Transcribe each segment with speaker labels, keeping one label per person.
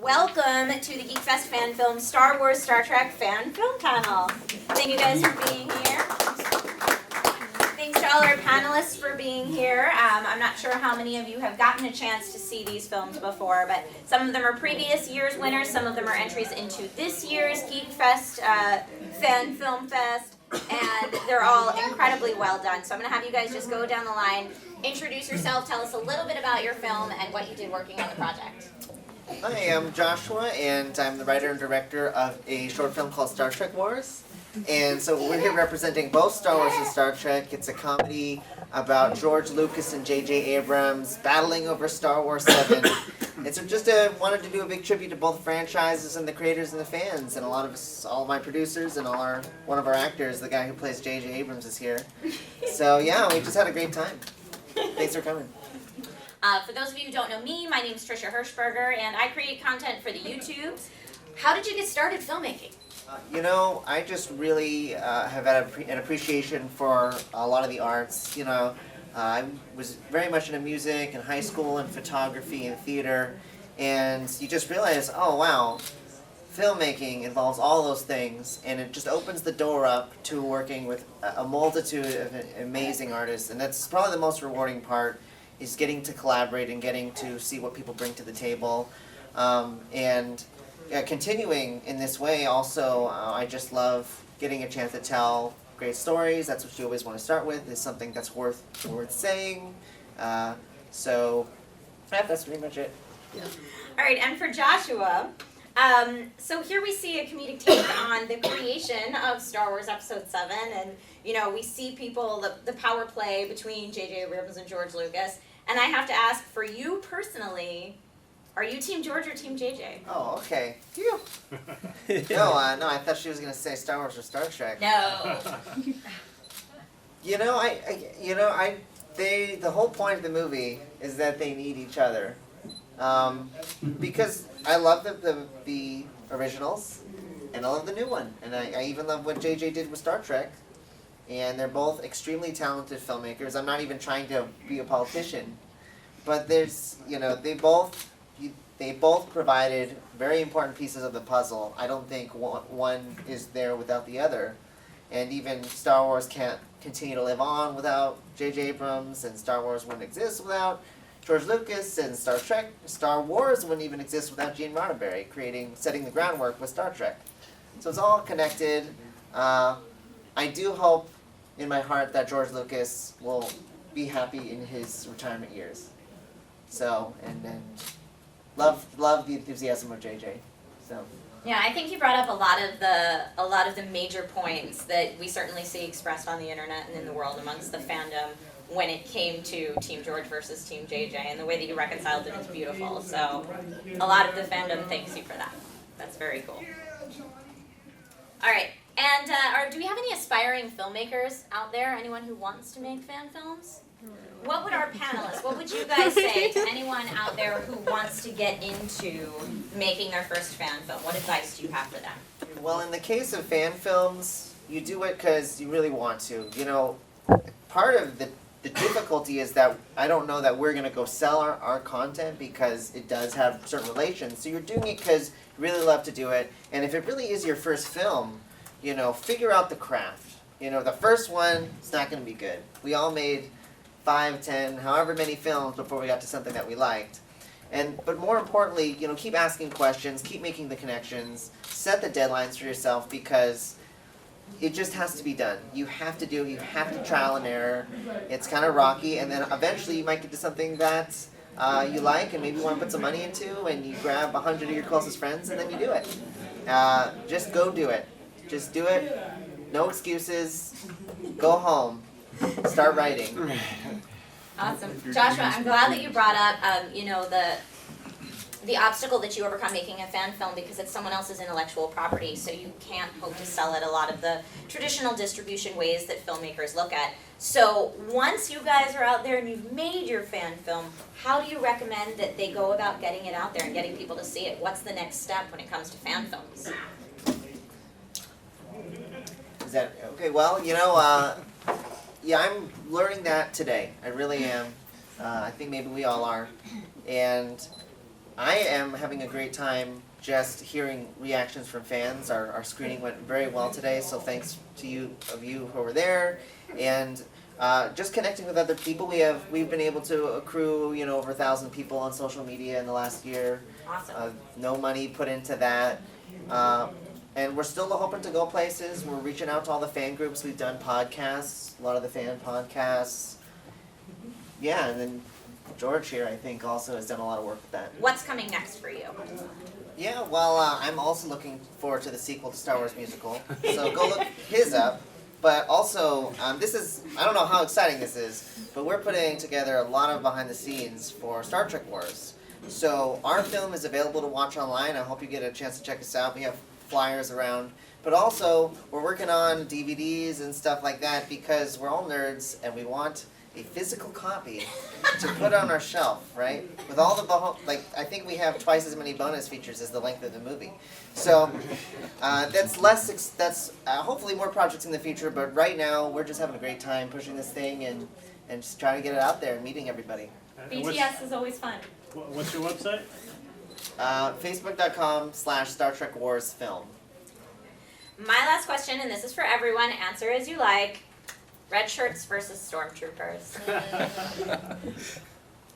Speaker 1: Welcome to the Geekfest Fan Film Star Wars Star Trek Fan Film Panel. Thank you guys for being here. Thanks to all our panelists for being here. I'm not sure how many of you have gotten a chance to see these films before, but some of them are previous year's winners, some of them are entries into this year's Geekfest Fan Film Fest, and they're all incredibly well done. So I'm going to have you guys just go down the line, introduce yourself, tell us a little bit about your film and what you did working on the project.
Speaker 2: Hi, I'm Joshua, and I'm the writer and director of a short film called Star Trek Wars. And so we're here representing both Star Wars and Star Trek. It's a comedy about George Lucas and J.J. Abrams battling over Star Wars 7. And so just wanted to do a big tribute to both franchises and the creators and the fans. And all my producers and one of our actors, the guy who plays J.J. Abrams, is here. So yeah, we just had a great time. Thanks for coming.
Speaker 1: For those of you who don't know me, my name is Trisha Hirschberger, and I create content for the YouTubes. How did you get started filmmaking?
Speaker 2: I just really have had an appreciation for a lot of the arts. I was very much into music in high school and photography and theater, and you just realize, oh wow, filmmaking involves all those things, and it just opens the door up to working with a multitude of amazing artists, and that's probably the most rewarding part, is getting to collaborate and getting to see what people bring to the table. Continuing in this way also, I just love getting a chance to tell great stories. That's what you always want to start with, is something that's worth saying. So that's pretty much it.
Speaker 1: Yeah. All right, and for Joshua, so here we see a comedic take on the creation of Star Wars Episode 7, and we see the power play between J.J. Abrams and George Lucas. And I have to ask, for you personally, are you Team George or Team JJ?
Speaker 2: Oh, okay. Phew. No, I thought she was gonna say Star Wars or Star Trek.
Speaker 1: No.
Speaker 2: The whole point of the movie is that they need each other, because I love the originals, and I love the new one, and I even love what JJ did with Star Trek. And they're both extremely talented filmmakers. I'm not even trying to be a politician, but there's, they both provided very important pieces of the puzzle. I don't think one is there without the other. And even Star Wars can't continue to live on without J.J. Abrams, and Star Wars wouldn't exist without George Lucas, and Star Wars wouldn't even exist without Gene Roddenberry setting the groundwork with Star Trek. So it's all connected. I do hope in my heart that George Lucas will be happy in his retirement years. So, and love the enthusiasm of JJ. So.
Speaker 1: Yeah, I think you brought up a lot of the major points that we certainly see expressed on the internet and in the world amongst the fandom when it came to Team George versus Team JJ, and the way that you reconciled it is beautiful. So, a lot of the fandom thanks you for that. That's very cool. All right. And do we have any aspiring filmmakers out there? Anyone who wants to make fan films? What would our panelists, what would you guys say to anyone out there who wants to get into making their first fan film? What advice do you have for them?
Speaker 2: Well, in the case of fan films, you do it because you really want to. Part of the difficulty is that I don't know that we're going to go sell our content, because it does have certain relations. So you're doing it because you really love to do it. And if it really is your first film, figure out the craft. The first one is not going to be good. We all made 5, 10, however many films before we got to something that we liked. But more importantly, keep asking questions, keep making the connections, set the deadlines for yourself, because it just has to be done. You have to do it. You have to trial and error. It's kind of rocky, and then eventually you might get to something that you like and maybe want to put some money into, and you grab 100 of your closest friends, and then you do it. Just go do it. Just do it. No excuses. Go home. Start writing.
Speaker 1: Awesome. Joshua, I'm glad that you brought up, the obstacle that you overcome making a fan film, because it's someone else's intellectual property, so you can't hope to sell it a lot of the traditional distribution ways that filmmakers look at. So once you guys are out there and you've made your fan film, how do you recommend that they go about getting it out there and getting people to see it? What's the next step when it comes to fan films?
Speaker 2: Is that okay? Well, yeah, I'm learning that today. I really am. I think maybe we all are. And I am having a great time just hearing reactions from fans. Our screening went very well today, so thanks to you who were there, and just connecting with other people. We've been able to accrue over 1,000 people on social media in the last year.
Speaker 1: Awesome.
Speaker 2: No money put into that. And we're still hoping to go places. We're reaching out to all the fan groups. We've done podcasts, a lot of the fan podcasts. Yeah, and then George here, I think, also has done a lot of work with that.
Speaker 1: What's coming next for you?
Speaker 2: Yeah, well, I'm also looking forward to the sequel to Star Wars musical. So go look his up. But also, this is, I don't know how exciting this is, but we're putting together a lot of behind the scenes for Star Trek Wars. So our film is available to watch online. I hope you get a chance to check us out. We have flyers around. But also, we're working on DVDs and stuff like that because we're all nerds and we want a physical copy to put on our shelf, right? With all the, I think we have twice as many bonus features as the length of the movie. So that's hopefully more projects in the future, but right now we're just having a great time pushing this thing and just trying to get it out there and meeting everybody.
Speaker 1: BTS is always fun.
Speaker 3: What's your website?
Speaker 2: Facebook.com/Star Trek Wars Film.
Speaker 1: My last question, and this is for everyone, answer as you like. Red shirts versus stormtroopers.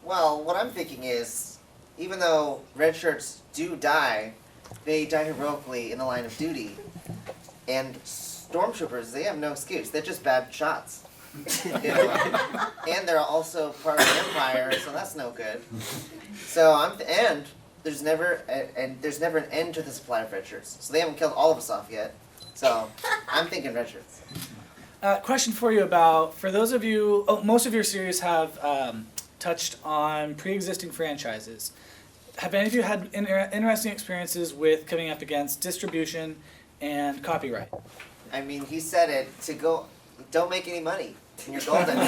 Speaker 2: Well, what I'm thinking is, even though red shirts do die, they die heroically in the line of duty. And stormtroopers, they have no excuse. They're just bad shots. And they're also part of the Empire, so that's no good. So and there's never an end to the supply of red shirts. So they haven't killed all of us off yet. So I'm thinking red shirts.
Speaker 4: Question for you for those of you, most of your series have touched on pre-existing franchises. Have any of you had interesting experiences with coming up against distribution and copyright?
Speaker 2: I mean, he said it, don't make any money and you're golden.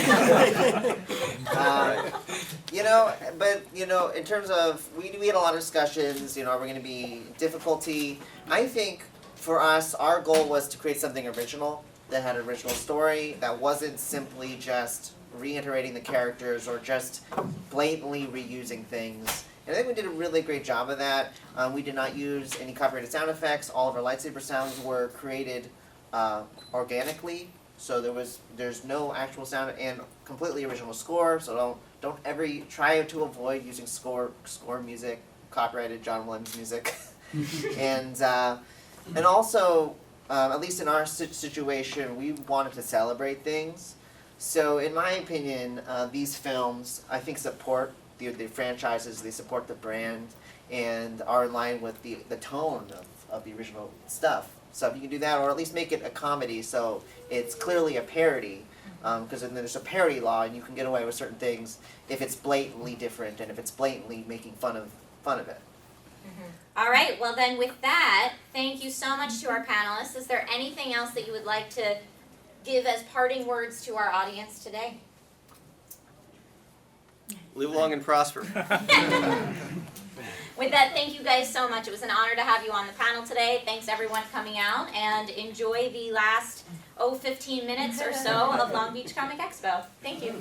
Speaker 2: But in terms of, we had a lot of discussions, are we going to be difficulty? I think for us, our goal was to create something original that had an original story, that wasn't simply just reiterating the characters or just blatantly reusing things. And I think we did a really great job of that. We did not use any copyrighted sound effects. All of our lightsaber sounds were created organically, so there's no actual sound and completely original score. So don't ever try to avoid using score music, copyrighted John Williams music, and also. At least in our situation, we wanted to celebrate things. So in my opinion, these films, I think, support the franchises, they support the brand, and are in line with the tone of the original stuff. So if you can do that, or at least make it a comedy, so it's clearly a parody, because then there's a parody law, and you can get away with certain things if it's blatantly different, and if it's blatantly making fun of it.
Speaker 1: All right, well then with that, thank you so much to our panelists. Is there anything else that you would like to give as parting words to our audience today?
Speaker 5: Live long and prosper.
Speaker 1: With that, thank you guys so much. It was an honor to have you on the panel today. Thanks everyone coming out, and enjoy the last 15 minutes or so of Long Beach Comic Expo. Thank you.